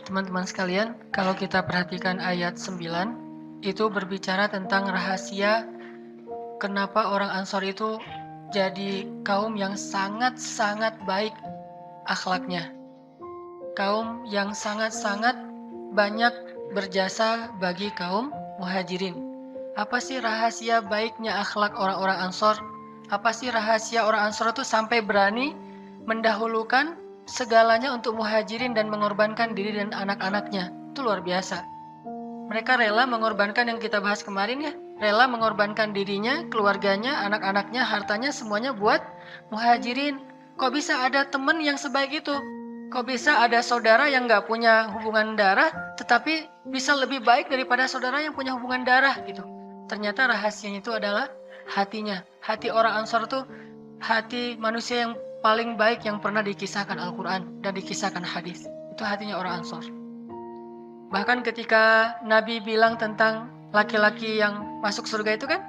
Teman-teman sekalian, kalau kita perhatikan ayat 9, itu berbicara tentang rahasia kenapa orang Ansor itu jadi kaum yang sangat-sangat baik akhlaknya. Kaum yang sangat-sangat banyak berjasa bagi kaum muhajirin. Apa sih rahasia baiknya akhlak orang-orang Ansor? Apa sih rahasia orang Ansor itu sampai berani mendahulukan segalanya untuk muhajirin dan mengorbankan diri dan anak-anaknya? Itu luar biasa. Mereka rela mengorbankan yang kita bahas kemarin ya. Rela mengorbankan dirinya, keluarganya, anak-anaknya, hartanya, semuanya buat muhajirin. Kok bisa ada teman yang sebaik itu? Kok bisa ada saudara yang gak punya hubungan darah, tetapi bisa lebih baik daripada saudara yang punya hubungan darah gitu. Ternyata rahasianya itu adalah hatinya. Hati orang Ansor itu hati manusia yang paling baik yang pernah dikisahkan Al-Quran dan dikisahkan hadis. Itu hatinya orang Ansor. Bahkan ketika Nabi bilang tentang laki-laki yang masuk surga itu kan,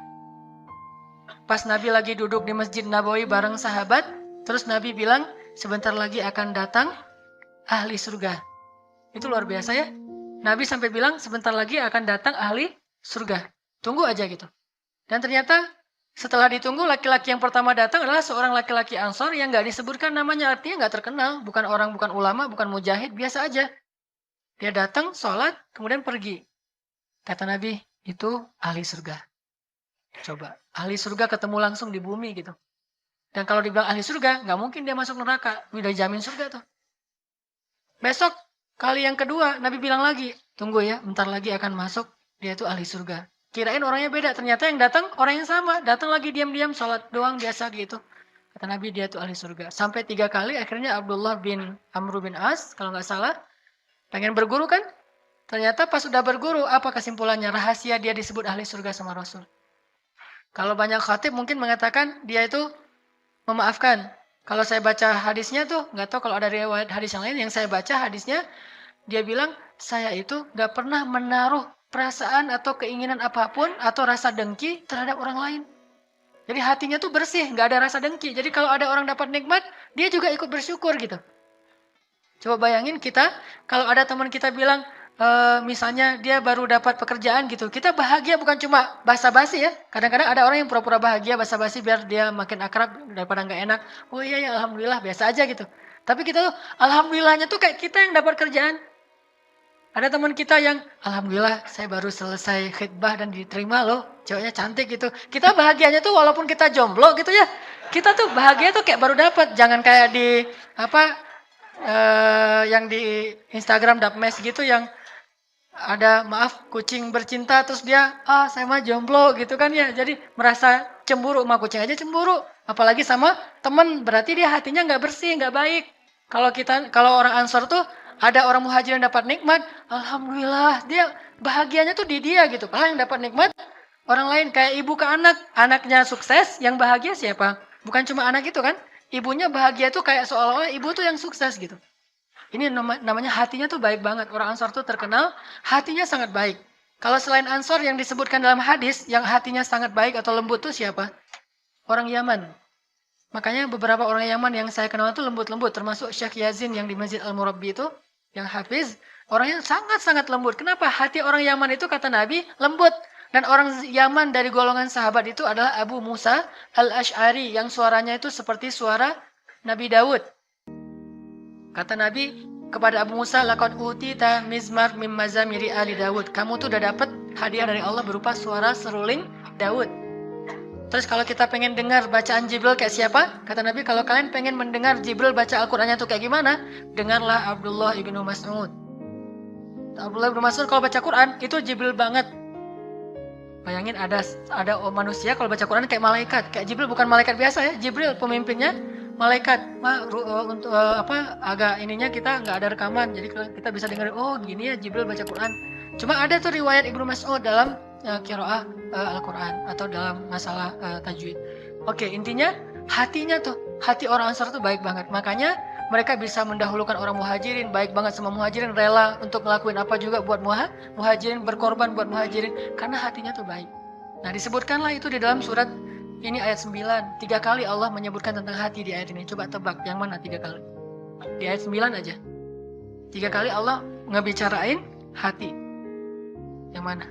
pas Nabi lagi duduk di Masjid Nabawi bareng sahabat, terus Nabi bilang sebentar lagi akan datang ahli surga. Itu luar biasa ya. Nabi sampai bilang sebentar lagi akan datang ahli surga. Tunggu aja gitu. Dan ternyata setelah ditunggu, laki-laki yang pertama datang adalah seorang laki-laki Ansor yang gak disebutkan namanya, artinya gak terkenal. Bukan orang, bukan ulama, bukan mujahid, biasa aja. Dia datang, sholat, kemudian pergi. Kata Nabi, itu ahli surga. Coba, ahli surga ketemu langsung di bumi gitu. Dan kalau dibilang ahli surga, nggak mungkin dia masuk neraka. Udah jamin surga tuh. Besok, kali yang kedua, Nabi bilang lagi, tunggu ya, bentar lagi akan masuk, dia itu ahli surga. Kirain orangnya beda, ternyata yang datang orang yang sama. Datang lagi diam-diam, sholat doang, biasa gitu. Kata Nabi, dia itu ahli surga. Sampai 3 kali, akhirnya Abdullah bin Amr bin As, kalau nggak salah, pengen berguru kan? Ternyata pas sudah berguru, apa kesimpulannya? Rahasia dia disebut ahli surga sama Rasul. Kalau banyak khatib mungkin mengatakan dia itu memaafkan. Kalau saya baca hadisnya tuh, nggak tahu kalau ada riwayat hadis yang lain, yang saya baca hadisnya, dia bilang, saya itu nggak pernah menaruh perasaan atau keinginan apapun atau rasa dengki terhadap orang lain. Jadi hatinya tuh bersih, nggak ada rasa dengki. Jadi kalau ada orang dapat nikmat, dia juga ikut bersyukur gitu. Coba bayangin kita, kalau ada teman kita bilang, misalnya dia baru dapat pekerjaan gitu, kita bahagia bukan cuma basa-basi ya. Kadang-kadang ada orang yang pura-pura bahagia basa-basi biar dia makin akrab daripada nggak enak. Oh iya ya, alhamdulillah biasa aja gitu. Tapi kita tuh, alhamdulillahnya tuh kayak kita yang dapat kerjaan. Ada teman kita yang, alhamdulillah saya baru selesai khidbah dan diterima loh, ceweknya cantik gitu. Kita bahagianya tuh walaupun kita jomblo gitu ya. Kita tuh bahagia tuh kayak baru dapat, jangan kayak di yang di Instagram Dapmes gitu yang ada maaf kucing bercinta terus dia saya mah jomblo gitu kan ya, jadi merasa cemburu sama kucing aja cemburu, apalagi sama teman, berarti dia hatinya nggak bersih, nggak baik. Kalau orang Ansor tuh ada orang muhajir yang dapat nikmat, alhamdulillah dia bahagianya tuh di dia gitu. Kalau yang dapat nikmat orang lain, kayak ibu ke anak, anaknya sukses, yang bahagia siapa? Bukan cuma anak itu kan, ibunya bahagia tuh kayak seolah-olah ibu tuh yang sukses gitu. Ini namanya hatinya tuh baik banget. Orang Ansor tuh terkenal hatinya sangat baik. Kalau selain Ansor yang disebutkan dalam hadis yang hatinya sangat baik atau lembut tuh siapa? Orang Yaman. Makanya beberapa orang Yaman yang saya kenal tuh lembut-lembut, termasuk Syekh Yazin yang di Masjid Al-Murabbi itu, yang hafiz, orangnya sangat-sangat lembut. Kenapa? Hati orang Yaman itu kata Nabi lembut. Dan orang Yaman dari golongan sahabat itu adalah Abu Musa Al-Ash'ari yang suaranya itu seperti suara Nabi Daud. Kata Nabi kepada Abu Musa, laqad utita mizmar mim mazamiri ali Daud. Kamu tuh udah dapat hadiah dari Allah berupa suara seruling Daud. Terus kalau kita pengen dengar bacaan Jibril kayak siapa? Kata Nabi, kalau kalian pengen mendengar Jibril baca Al-Qur'annya tuh kayak gimana? Dengarlah Abdullah ibnu Mas'ud. Abdullah ibnu Mas'ud kalau baca Quran itu Jibril banget. Bayangin ada manusia kalau baca Quran kayak malaikat. Kayak Jibril bukan malaikat biasa ya. Jibril pemimpinnya malaikat. Untuk agak ininya kita nggak ada rekaman. Jadi kita bisa dengar, oh gini ya Jibril baca Quran. Cuma ada tuh riwayat Ibnu Mas'ud dalam qiraah Al-Quran atau dalam masalah tajwid. Oke, intinya hatinya tuh, hati orang Ansar tuh baik banget. Makanya mereka bisa mendahulukan orang muhajirin, baik banget sama muhajirin, rela untuk ngelakuin apa juga buat muhajirin, berkorban buat muhajirin, karena hatinya tuh baik. Nah disebutkanlah itu di dalam surat ini ayat 9. 3 kali Allah menyebutkan tentang hati di ayat ini. Coba tebak yang mana 3 kali? Di ayat 9 aja. 3 kali Allah ngebicarain hati. Yang mana?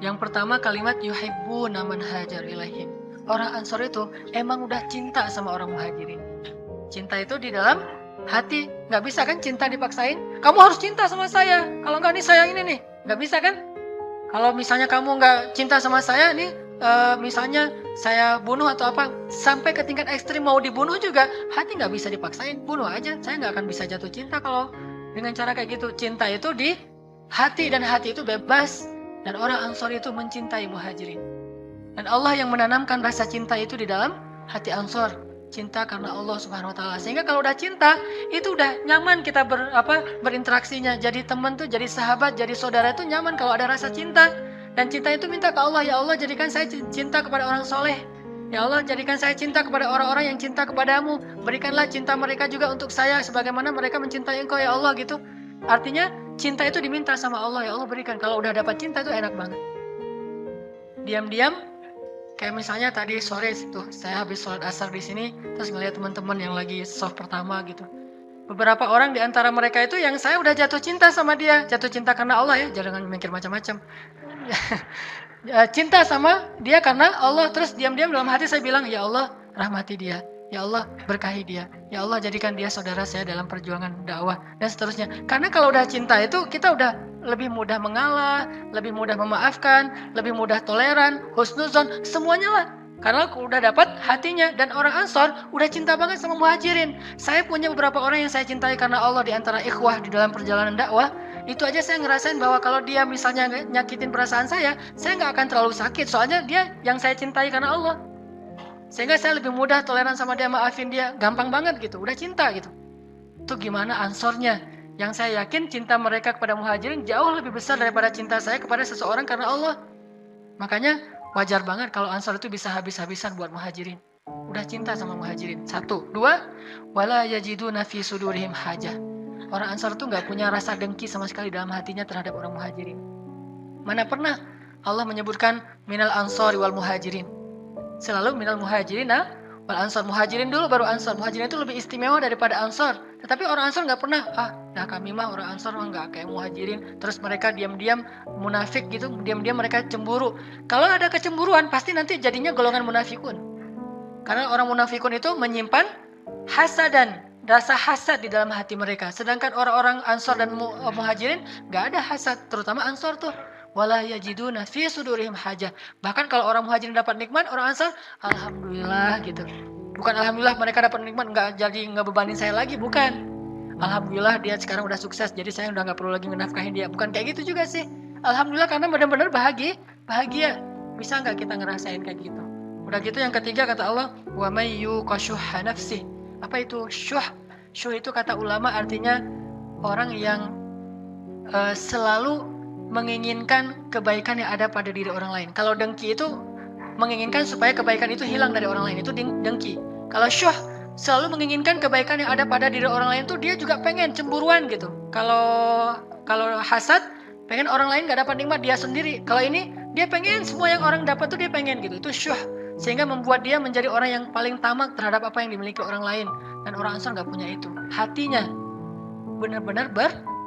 Yang pertama kalimat yuhibbuna man hajar ilaihim. Orang Ansor itu emang udah cinta sama orang Muhajirin. Cinta itu di dalam hati. Nggak bisa kan cinta dipaksain? Kamu harus cinta sama saya. Kalau nggak nih saya ini nih. Nggak bisa kan? Kalau misalnya kamu nggak cinta sama saya nih, misalnya saya bunuh atau apa, sampai ke tingkat ekstrim mau dibunuh juga, hati nggak bisa dipaksain. Bunuh aja, saya nggak akan bisa jatuh cinta kalau dengan cara kayak gitu. Cinta itu di hati, dan hati itu bebas. Dan orang Ansor itu mencintai Muhajirin. Dan Allah yang menanamkan rasa cinta itu di dalam hati Ansor. Cinta karena Allah Subhanahu wa taala. Sehingga kalau udah cinta, itu udah nyaman kita berinteraksinya. Jadi teman tuh, jadi sahabat, jadi saudara itu nyaman kalau ada rasa cinta. Dan cinta itu minta ke Allah, ya Allah jadikan saya cinta kepada orang soleh. Ya Allah jadikan saya cinta kepada orang-orang yang cinta kepadamu. Berikanlah cinta mereka juga untuk saya sebagaimana mereka mencintai Engkau ya Allah gitu. Artinya cinta itu diminta sama Allah, ya Allah berikan. Kalau udah dapat cinta itu enak banget. Diam-diam, kayak misalnya tadi sore itu saya habis sholat asar di sini, terus ngeliat teman-teman yang lagi soft pertama gitu. Beberapa orang di antara mereka itu yang saya udah jatuh cinta sama dia, jatuh cinta karena Allah ya, jangan mikir macam-macam. Cinta sama dia karena Allah. Terus diam-diam dalam hati saya bilang, ya Allah rahmati dia, ya Allah berkahi dia, ya Allah jadikan dia saudara saya dalam perjuangan dakwah dan seterusnya. Karena kalau udah cinta itu kita udah lebih mudah mengalah, lebih mudah memaafkan, lebih mudah toleran, husnuzon, semuanya lah. Karena aku udah dapat hatinya. Dan orang Ansor udah cinta banget sama Muhajirin. Saya punya beberapa orang yang saya cintai karena Allah di antara ikhwah di dalam perjalanan dakwah. Itu aja saya ngerasain bahwa kalau dia misalnya nyakitin perasaan saya nggak akan terlalu sakit. Soalnya dia yang saya cintai karena Allah. Sehingga saya lebih mudah toleran sama dia, maafin dia. Gampang banget gitu, udah cinta gitu. Itu gimana Ansornya? Yang saya yakin cinta mereka kepada Muhajirin jauh lebih besar daripada cinta saya kepada seseorang karena Allah. Makanya wajar banget kalau Ansor itu bisa habis-habisan buat Muhajirin. Udah cinta sama Muhajirin. 1, 2, wala yajiduna fi sudurihim hajah. Orang Ansor itu nggak punya rasa dengki sama sekali dalam hatinya terhadap orang Muhajirin. Mana pernah Allah menyebutkan minal ansori wal muhajirin. Selalu minal muhajirin wal ansor. Muhajirin dulu baru ansor. Muhajirin itu lebih istimewa daripada ansor. Tetapi orang ansor nggak pernah, kami mah orang ansor mah nggak kayak muhajirin. Terus mereka diam-diam munafik gitu, diam-diam mereka cemburu. Kalau ada kecemburuan pasti nanti jadinya golongan munafikun. Karena orang munafikun itu menyimpan hasadan, rasa hasad di dalam hati mereka. Sedangkan orang-orang ansor dan muhajirin nggak ada hasad, terutama ansor tuh. Wala yajiduna fi sudurihim hajah. Bahkan kalau orang muhajirin dapat nikmat, orang ansor alhamdulillah gitu. Bukan alhamdulillah mereka dapat nikmat nggak bebanin saya lagi, bukan. Alhamdulillah dia sekarang udah sukses, jadi saya udah nggak perlu lagi menafkahin dia. Bukan kayak gitu juga sih. Alhamdulillah karena benar-benar bahagia. Bisa nggak kita ngerasain kayak gitu? Udah gitu yang ketiga kata Allah, wa may yuqashuha nafsi. Apa itu syuh? Syuh itu kata ulama artinya orang yang selalu menginginkan kebaikan yang ada pada diri orang lain. Kalau dengki itu menginginkan supaya kebaikan itu hilang dari orang lain, itu dengki. Kalau syuh selalu menginginkan kebaikan yang ada pada diri orang lain tuh dia juga pengen, cemburuan gitu. Kalau hasad pengen orang lain gak dapat nikmat, dia sendiri. Kalau ini dia pengen semua yang orang dapat tuh dia pengen gitu. Itu syuh. Sehingga membuat dia menjadi orang yang paling tamak terhadap apa yang dimiliki orang lain. Dan orang Ansor gak punya itu. Hatinya benar-benar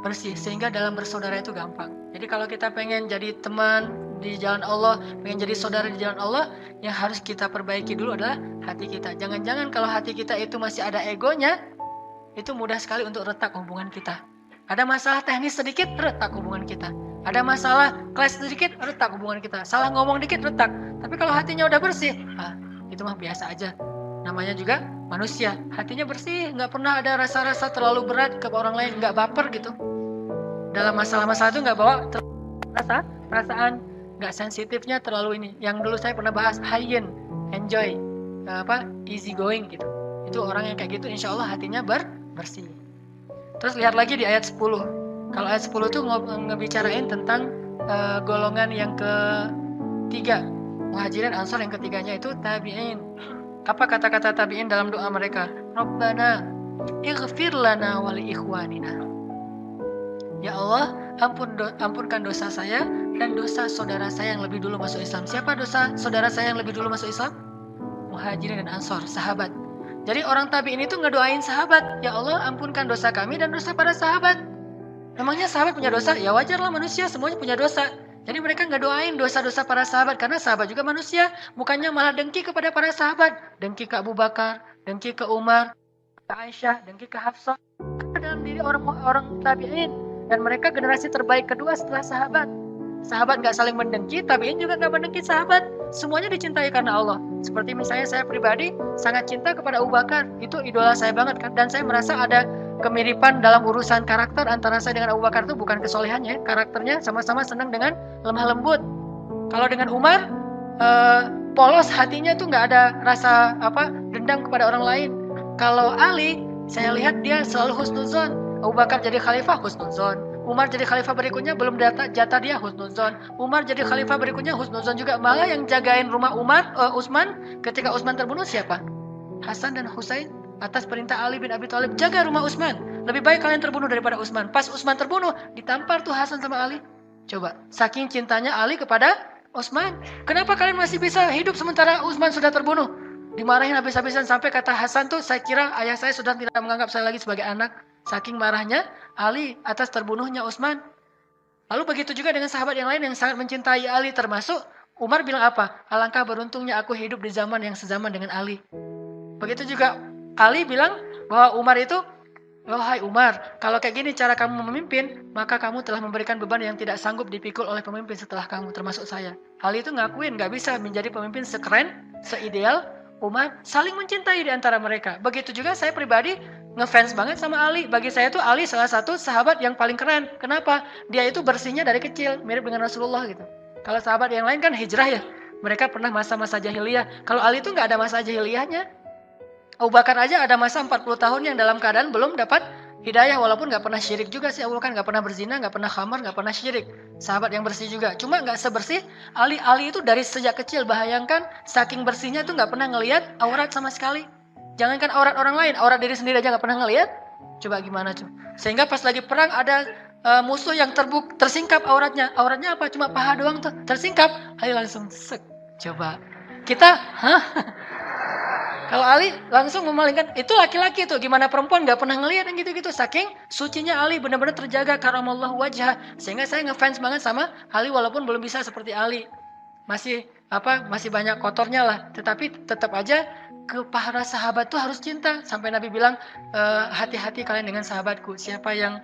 bersih, sehingga dalam bersaudara itu gampang. Jadi kalau kita pengen jadi teman di jalan Allah, pengen jadi saudara di jalan Allah, yang harus kita perbaiki dulu adalah hati kita. Jangan-jangan kalau hati kita itu masih ada egonya, itu mudah sekali untuk retak hubungan kita. Ada masalah teknis sedikit, retak hubungan kita. Ada masalah kelas sedikit, retak hubungan kita. Salah ngomong dikit, retak. Tapi kalau hatinya udah bersih, itu mah biasa aja. Namanya juga manusia. Hatinya bersih, nggak pernah ada rasa-rasa terlalu berat ke orang lain, nggak baper gitu. Dalam masalah-masalah itu nggak bawa perasaan, nggak sensitifnya terlalu ini. Yang dulu saya pernah bahas, hayyin, enjoy, easy going gitu. Itu orang yang kayak gitu, insya Allah hatinya bersih. Terus lihat lagi di ayat 10. Kalau ayat 10 itu ngebicarain tentang golongan yang ketiga, Muhajirin, Ansor. Yang ketiganya itu tabi'in. Apa kata-kata tabi'in dalam doa mereka? Rabbana ighfir lana wa li ikhwanina. Ya Allah, ampunkan dosa saya dan dosa saudara saya yang lebih dulu masuk Islam. Siapa dosa saudara saya yang lebih dulu masuk Islam? Muhajirin dan Ansor, sahabat. Jadi orang tabi'in itu ngedoain sahabat, ya Allah ampunkan dosa kami dan dosa para sahabat. Memangnya sahabat punya dosa? Ya wajarlah, manusia semuanya punya dosa. Jadi mereka ngedoain dosa-dosa para sahabat karena sahabat juga manusia. Bukannya malah dengki kepada para sahabat, dengki ke Abu Bakar, dengki ke Umar, ke Aisyah, dengki ke Hafsah. Dalam diri orang tabi'in, dan mereka generasi terbaik kedua setelah sahabat. Sahabat gak saling mendengki, tabi'in juga gak mendengki sahabat. Semuanya dicintai karena Allah. Seperti misalnya saya pribadi sangat cinta kepada Abu Bakar, itu idola saya banget kan. Dan saya merasa ada kemiripan dalam urusan karakter antara saya dengan Abu Bakar, itu bukan kesolehannya, karakternya sama-sama senang dengan lemah lembut. Kalau dengan Umar, polos hatinya tuh nggak ada rasa dendam kepada orang lain. Kalau Ali, saya lihat dia selalu husnuzon. Abu Bakar jadi khalifah, husnuzon. Umar jadi khalifah berikutnya, belum jatah dia, husnuzon. Umar jadi khalifah berikutnya, husnuzon juga. Malah yang jagain rumah Utsman ketika Utsman terbunuh siapa? Hasan dan Husain atas perintah Ali bin Abi Thalib, jaga rumah Utsman. Lebih baik kalian terbunuh daripada Utsman. Pas Utsman terbunuh, ditampar tuh Hasan sama Ali. Coba, saking cintanya Ali kepada Utsman. Kenapa kalian masih bisa hidup sementara Utsman sudah terbunuh? Dimarahin habis-habisan, sampai kata Hasan tuh, saya kira ayah saya sudah tidak menganggap saya lagi sebagai anak. Saking marahnya Ali atas terbunuhnya Utsman. Lalu begitu juga dengan sahabat yang lain yang sangat mencintai Ali, termasuk Umar bilang apa? Alangkah beruntungnya aku hidup di zaman yang sezaman dengan Ali. Begitu juga Ali bilang bahwa Umar itu, wahai Umar, kalau kayak gini cara kamu memimpin, maka kamu telah memberikan beban yang tidak sanggup dipikul oleh pemimpin setelah kamu, termasuk saya. Ali itu ngakuin gak bisa menjadi pemimpin sekeren, seideal Umar, saling mencintai di antara mereka. Begitu juga saya pribadi ngefans banget sama Ali. Bagi saya tuh Ali salah satu sahabat yang paling keren. Kenapa? Dia itu bersihnya dari kecil, mirip dengan Rasulullah gitu. Kalau sahabat yang lain kan hijrah ya, mereka pernah masa-masa jahiliyah. Kalau Ali itu nggak ada masa jahiliyahnya. Abu Bakar aja ada masa 40 tahun yang dalam keadaan belum dapat hidayah, walaupun nggak pernah syirik juga sih. Abu Bakar nggak pernah berzina, nggak pernah khamar, nggak pernah syirik. Sahabat yang bersih juga, cuma nggak sebersih Ali. Ali itu dari sejak kecil, bayangkan saking bersihnya itu nggak pernah ngelihat aurat sama sekali. Jangankan aurat orang lain, aurat diri sendiri aja nggak pernah ngelihat. Coba gimana tuh? Sehingga pas lagi perang ada musuh yang tersingkap auratnya. Auratnya apa? Cuma paha doang tuh tersingkap. Ali langsung sek. Coba kita, kalau Ali langsung memalingkan, itu laki-laki tuh, gimana perempuan nggak pernah ngelihat yang gitu-gitu. Saking sucinya Ali, benar-benar terjaga karamallahu wajah. Sehingga saya ngefans banget sama Ali walaupun belum bisa seperti Ali. Masih banyak kotornya lah. Tetapi tetap aja ke para sahabat tuh harus cinta. Sampai Nabi bilang, hati-hati kalian dengan sahabatku. Siapa yang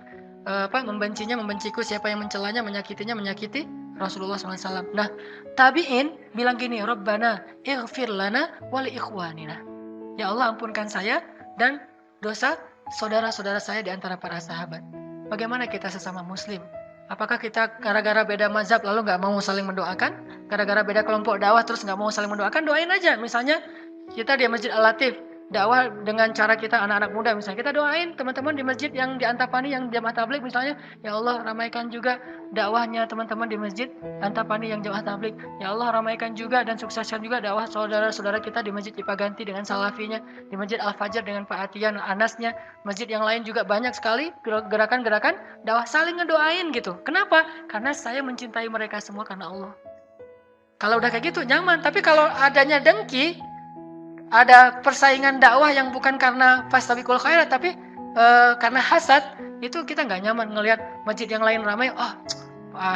membencinya membenciku, siapa yang mencelanya menyakitinya menyakiti Rasulullah SAW. Nah, tabi'in bilang gini, Rabbana ighfir lana wa li ikhwanina. Ya Allah ampunkan saya dan dosa saudara-saudara saya di antara para sahabat. Bagaimana kita sesama muslim? Apakah kita gara-gara beda mazhab lalu nggak mau saling mendoakan? Gara-gara beda kelompok dakwah terus nggak mau saling mendoakan? Doain aja. Misalnya kita di Masjid Al-Latif, dakwah dengan cara kita anak-anak muda, misalnya kita doain teman-teman di masjid yang di Antapani, yang jamaah tabligh misalnya, ya Allah ramaikan juga dakwahnya teman-teman di masjid Antapani yang jamaah tabligh. Ya Allah ramaikan juga dan sukseskan juga dakwah saudara-saudara kita di Masjid Cipaganti dengan salafinya, di Masjid Al-Fajar dengan Pak Atian Anasnya, masjid yang lain juga banyak sekali gerakan-gerakan dakwah, saling ngedoain gitu. Kenapa? Karena saya mencintai mereka semua karena Allah. Kalau udah kayak gitu nyaman. Tapi kalau adanya dengki, ada persaingan dakwah yang bukan karena fastabiqul khairat, tapi karena hasad, itu kita nggak nyaman ngelihat masjid yang lain ramai.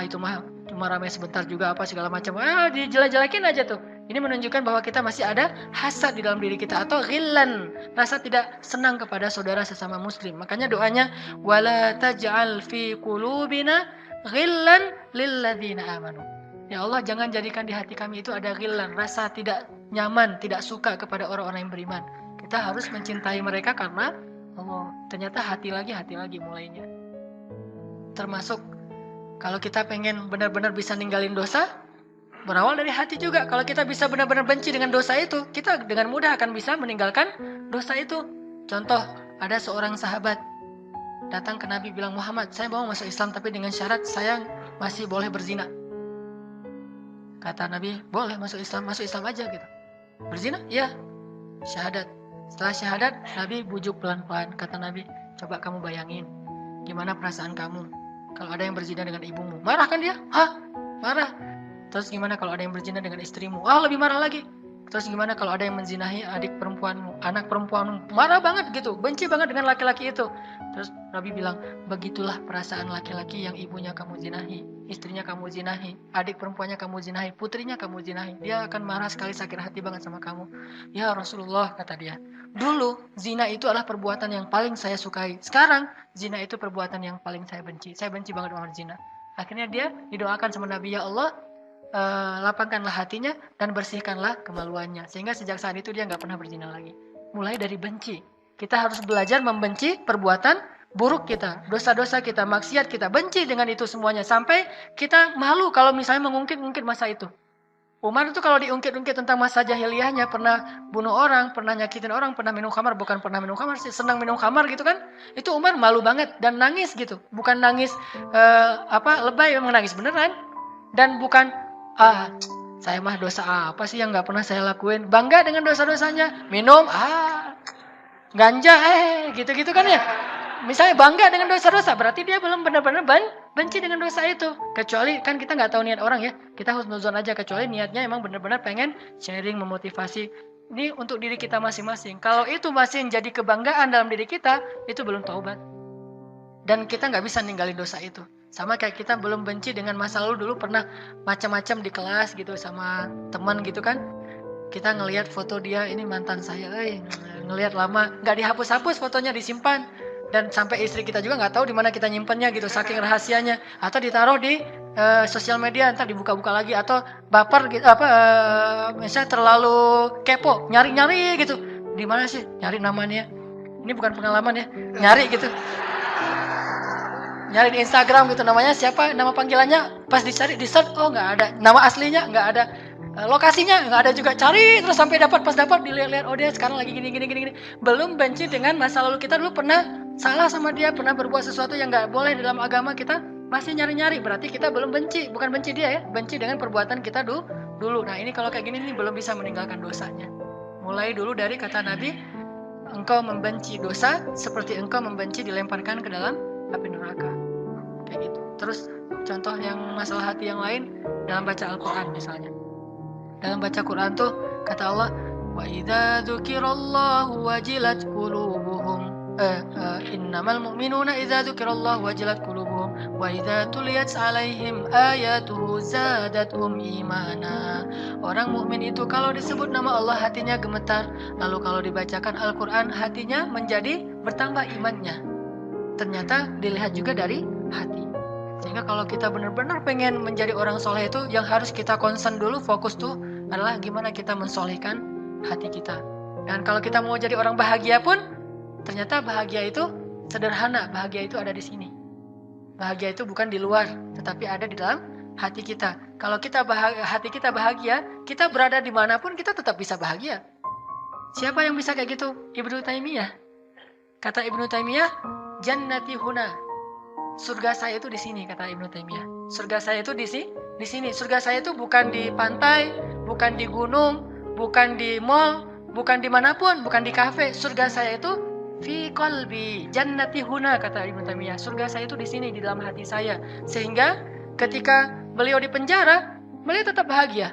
Itu mah cuma ramai sebentar juga segala macam. Dijelek-jelekin aja tuh. Ini menunjukkan bahwa kita masih ada hasad di dalam diri kita, atau ghillan, rasa tidak senang kepada saudara sesama muslim. Makanya doanya, wala taj'al fi qulubina ghillan lilladzina amanu. Ya Allah, jangan jadikan di hati kami itu ada ghillan, rasa tidak nyaman, tidak suka kepada orang-orang yang beriman. Kita harus mencintai mereka karena Allah. Ternyata hati lagi mulainya. Termasuk kalau kita pengen benar-benar bisa ninggalin dosa, berawal dari hati juga. Kalau kita bisa benar-benar benci dengan dosa itu, kita dengan mudah akan bisa meninggalkan dosa itu. Contoh, ada seorang sahabat datang ke Nabi bilang, Muhammad, saya mau masuk Islam tapi dengan syarat saya masih boleh berzina. Kata Nabi, boleh masuk Islam aja gitu. Berzina? Iya. Syahadat. Setelah syahadat, Nabi bujuk pelan-pelan. Kata Nabi, coba kamu bayangin, gimana perasaan kamu kalau ada yang berzina dengan ibumu? Marah kan dia? Marah. Terus gimana kalau ada yang berzina dengan istrimu? Lebih marah lagi. Terus gimana kalau ada yang menzinahi adik perempuanmu, anak perempuanmu? Marah banget gitu, benci banget dengan laki-laki itu. Terus Nabi bilang, begitulah perasaan laki-laki yang ibunya kamu zinahi, istrinya kamu zinahi, adik perempuannya kamu zinahi, putrinya kamu zinahi. Dia akan marah sekali, sakit hati banget sama kamu. Ya Rasulullah, kata dia, dulu zina itu adalah perbuatan yang paling saya sukai. Sekarang zina itu perbuatan yang paling saya benci. Saya benci banget orang zina. Akhirnya dia didoakan sama Nabi, ya Allah, lapangkanlah hatinya dan bersihkanlah kemaluannya, sehingga sejak saat itu dia nggak pernah berzina lagi. Mulai dari benci, kita harus belajar membenci perbuatan buruk kita, dosa-dosa kita, maksiat kita, benci dengan itu semuanya sampai kita malu kalau misalnya mengungkit-ungkit masa itu. Umar itu kalau diungkit-ungkit tentang masa jahiliyahnya, pernah bunuh orang, pernah nyakitin orang, pernah minum khamar, bukan pernah minum khamar sih, senang minum khamar gitu kan, itu Umar malu banget dan nangis gitu, bukan nangis lebay, memang nangis beneran, dan bukan saya mah dosa apa sih yang nggak pernah saya lakuin, bangga dengan dosa-dosanya, minum ganja gitu-gitu kan ya. Misalnya bangga dengan dosa-dosa, berarti dia belum benar-benar benci dengan dosa itu. Kecuali kan kita nggak tahu niat orang ya, kita husnuzon aja, kecuali niatnya emang benar-benar pengen sharing, memotivasi. Ini untuk diri kita masing-masing. Kalau itu masih jadi kebanggaan dalam diri kita, itu belum taubat. Dan kita nggak bisa ninggalin dosa itu. Sama kayak kita belum benci dengan masa lalu, dulu pernah macam-macam di kelas gitu sama teman gitu kan. Kita ngelihat foto dia, ini mantan saya, ngelihat lama, nggak dihapus-hapus fotonya, disimpan. Dan sampai istri kita juga nggak tahu di mana kita nyimpennya gitu, saking rahasianya. Atau ditaruh di sosial media, entar dibuka-buka lagi, atau baper gitu, misalnya terlalu kepo, nyari-nyari gitu. Di mana sih nyari namanya? Ini bukan pengalaman ya, nyari gitu. Nyari di Instagram gitu, namanya siapa, nama panggilannya, pas dicari di search, oh nggak ada, nama aslinya nggak ada, lokasinya nggak ada juga, cari terus sampai dapat, pas dapat dilihat-lihat, oh dia sekarang lagi gini. Belum benci dengan masa lalu kita, dulu pernah salah sama dia, pernah berbuat sesuatu yang nggak boleh dalam agama kita, masih nyari-nyari, berarti kita belum benci, bukan benci dia ya, benci dengan perbuatan kita dulu. Nah ini kalau kayak gini nih belum bisa meninggalkan dosanya. Mulai dulu dari kata Nabi, engkau membenci dosa seperti engkau membenci dilemparkan ke dalam api neraka, kayak gitu. Terus contoh yang masalah hati yang lain, dalam baca Al-Quran misalnya. Dalam baca Quran tuh kata Allah, wa idza dzukirallahu wajilat qulubuhum, innamal mu'minuna idza dzukirallahu wajilat qulubuhum wa idza tuliyat 'alaihim ayatuhu zadatuhum imana. Orang mukmin itu kalau disebut nama Allah hatinya gemetar, lalu kalau dibacakan Al-Quran hatinya menjadi bertambah imannya. Ternyata dilihat juga dari hati. Sehingga kalau kita benar-benar pengen menjadi orang soleh itu, yang harus kita concern dulu, fokus tuh adalah gimana kita mensolehkan hati kita. Dan kalau kita mau jadi orang bahagia pun, ternyata bahagia itu sederhana, bahagia itu ada di sini. Bahagia itu bukan di luar, tetapi ada di dalam hati kita. Kalau kita hati kita bahagia, kita berada dimanapun kita tetap bisa bahagia. Siapa yang bisa kayak gitu? Ibnu Taimiyah. Kata Ibnu Taimiyah, jannati huna. Surga saya itu di sini, kata Ibnu Taimiyah. Surga saya itu di sini. Surga saya itu bukan di pantai, bukan di gunung, bukan di mall, bukan dimanapun, bukan di kafe. Surga saya itu fi qalbi, jannati huna, kata Ibnu Taimiyah. Surga saya itu di sini, di dalam hati saya. Sehingga ketika beliau di penjara, beliau tetap bahagia.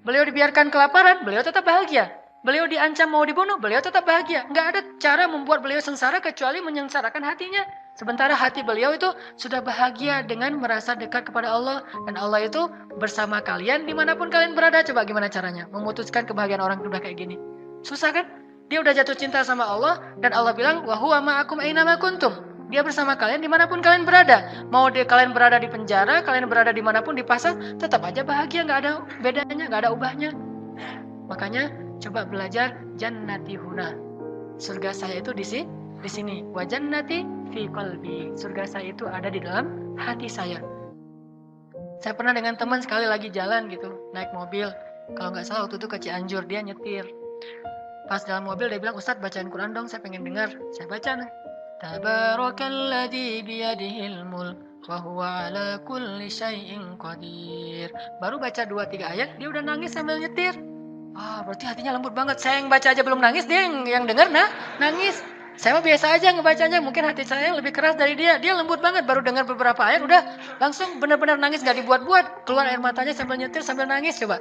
Beliau dibiarkan kelaparan, beliau tetap bahagia. Beliau diancam mau dibunuh, beliau tetap bahagia. Nggak ada cara membuat beliau sengsara kecuali menyengsarakan hatinya. Sementara hati beliau itu sudah bahagia dengan merasa dekat kepada Allah. Dan Allah itu bersama kalian dimanapun kalian berada. Coba gimana caranya memutuskan kebahagiaan orang udah kayak gini? Susah kan? Dia udah jatuh cinta sama Allah. Dan Allah bilang, wa huwa ma'akum aynama kuntum. Dia bersama kalian dimanapun kalian berada. Mau kalian berada di penjara, kalian berada dimanapun, di pasar, tetap aja bahagia. Nggak ada bedanya, nggak ada ubahnya. Makanya coba belajar jannati huna. Surga saya itu di sini. Wa jannati fi qalbi. Surga saya itu ada di dalam hati saya. Saya pernah dengan teman sekali lagi jalan gitu, naik mobil. Kalau nggak salah waktu itu ke Cianjur, dia nyetir. Pas dalam mobil dia bilang, Ustadz bacain Quran dong, saya pengen dengar. Saya baca nih. Tabarakalladzi biyadihil mulk wa huwa ala kulli syai'in qadir. Baru baca 2-3 ayat, dia udah nangis sambil nyetir. Berarti hatinya lembut banget. Saya yang baca aja belum nangis, dia yang dengar nangis. Saya mah biasa aja ngebacanya, mungkin hati saya lebih keras dari dia. Dia lembut banget, baru dengar beberapa ayat udah langsung benar-benar nangis, gak dibuat-buat. Keluar air matanya sambil nyetir, sambil nangis. Coba.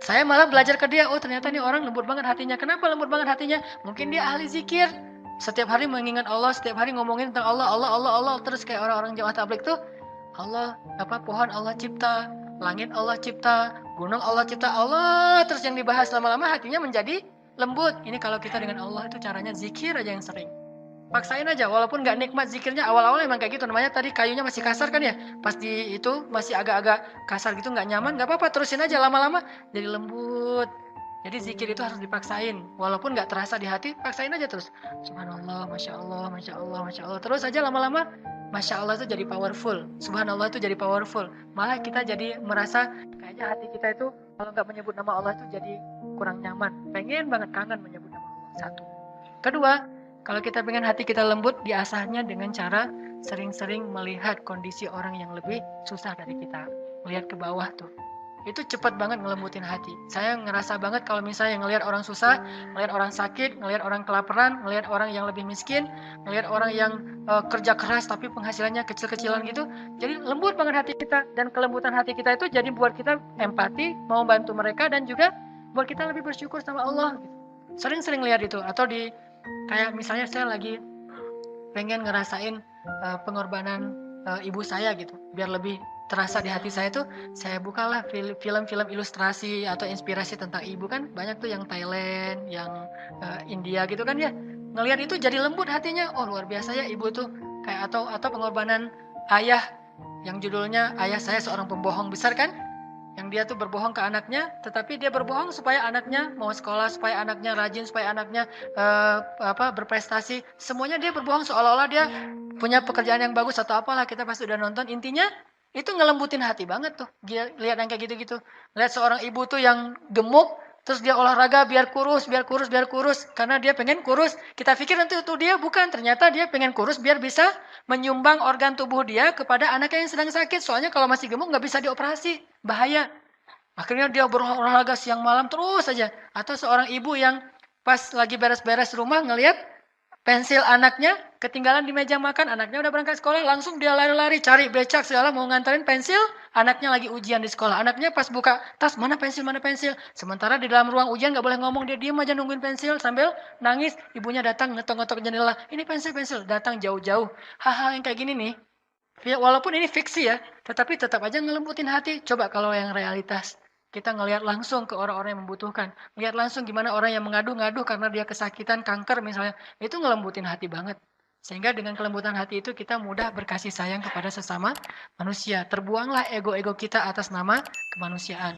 Saya malah belajar ke dia, oh ternyata nih orang lembut banget hatinya. Kenapa lembut banget hatinya? Mungkin dia ahli zikir. Setiap hari mengingat Allah, setiap hari ngomongin tentang Allah, Allah, Allah, Allah. Terus kayak orang-orang jamaah tabligh tuh, Allah, pohon Allah cipta, langit Allah cipta, gunung Allah cipta, Allah. Terus yang dibahas lama-lama hatinya menjadi lembut. Ini kalau kita dengan Allah itu caranya zikir aja yang sering. Paksain aja, walaupun nggak nikmat zikirnya, awal-awal emang kayak gitu, namanya tadi kayunya masih kasar kan ya, pas di itu masih agak-agak kasar gitu, nggak nyaman, nggak apa-apa, terusin aja, lama-lama jadi lembut. Jadi zikir itu harus dipaksain, walaupun nggak terasa di hati, paksain aja terus. Subhanallah, Masya Allah, Masya Allah, Masya Allah, terus aja lama-lama, Masya Allah itu jadi powerful, Subhanallah itu jadi powerful, malah kita jadi merasa, kayaknya hati kita itu, kalau nggak menyebut nama Allah itu jadi kurang nyaman, pengen banget kangen menyebut nama Allah, satu. Kedua, kalau kita pengen hati kita lembut, diasahnya dengan cara sering-sering melihat kondisi orang yang lebih susah dari kita. Lihat ke bawah tuh. Itu cepat banget ngelembutin hati. Saya ngerasa banget kalau misalnya ngelihat orang susah, ngelihat orang sakit, ngelihat orang kelaparan, ngelihat orang yang lebih miskin, ngelihat orang yang kerja keras tapi penghasilannya kecil-kecilan gitu. Jadi lembut banget hati kita. Dan kelembutan hati kita itu jadi buat kita empati, mau bantu mereka, dan juga buat kita lebih bersyukur sama Allah. Sering-sering lihat itu. Atau di kayak misalnya saya lagi pengen ngerasain pengorbanan ibu saya gitu, biar lebih terasa di hati saya tuh, saya bukalah film-film ilustrasi atau inspirasi tentang ibu, kan banyak tuh yang Thailand, yang India gitu kan ya. Ngelihat itu jadi lembut hatinya, oh luar biasa ya ibu tuh, kayak atau pengorbanan ayah yang judulnya Ayah Saya Seorang Pembohong Besar kan, yang dia tuh berbohong ke anaknya, tetapi dia berbohong supaya anaknya mau sekolah, supaya anaknya rajin, supaya anaknya berprestasi. Semuanya dia berbohong seolah-olah dia punya pekerjaan yang bagus atau apalah, kita pasti udah nonton. Intinya itu ngelembutin hati banget tuh. Dia lihat yang kayak gitu-gitu. Lihat seorang ibu tuh yang gemuk, terus dia olahraga biar kurus, biar kurus, biar kurus. Karena dia pengen kurus. Kita pikir nanti itu dia, bukan. Ternyata dia pengen kurus biar bisa menyumbang organ tubuh dia kepada anaknya yang sedang sakit. Soalnya kalau masih gemuk nggak bisa dioperasi. Bahaya. Akhirnya dia berolahraga siang malam terus saja. Atau seorang ibu yang pas lagi beres-beres rumah ngelihat pensil anaknya ketinggalan di meja makan, anaknya udah berangkat sekolah, langsung dia lari-lari cari becak segala mau nganterin pensil, anaknya lagi ujian di sekolah. Anaknya pas buka tas, mana pensil, mana pensil. Sementara di dalam ruang ujian nggak boleh ngomong, dia diem aja nungguin pensil sambil nangis. Ibunya datang ngetok-ngetok jendela, ini pensil, datang jauh-jauh. Hal-hal yang kayak gini nih, ya walaupun ini fiksi ya, tetapi tetap aja ngelembutin hati. Coba kalau yang realitas, kita ngelihat langsung ke orang-orang yang membutuhkan. Lihat langsung gimana orang yang mengadu-ngadu karena dia kesakitan, kanker misalnya. Itu ngelembutin hati banget. Sehingga dengan kelembutan hati itu kita mudah berkasih sayang kepada sesama manusia. Terbuanglah ego-ego kita atas nama kemanusiaan.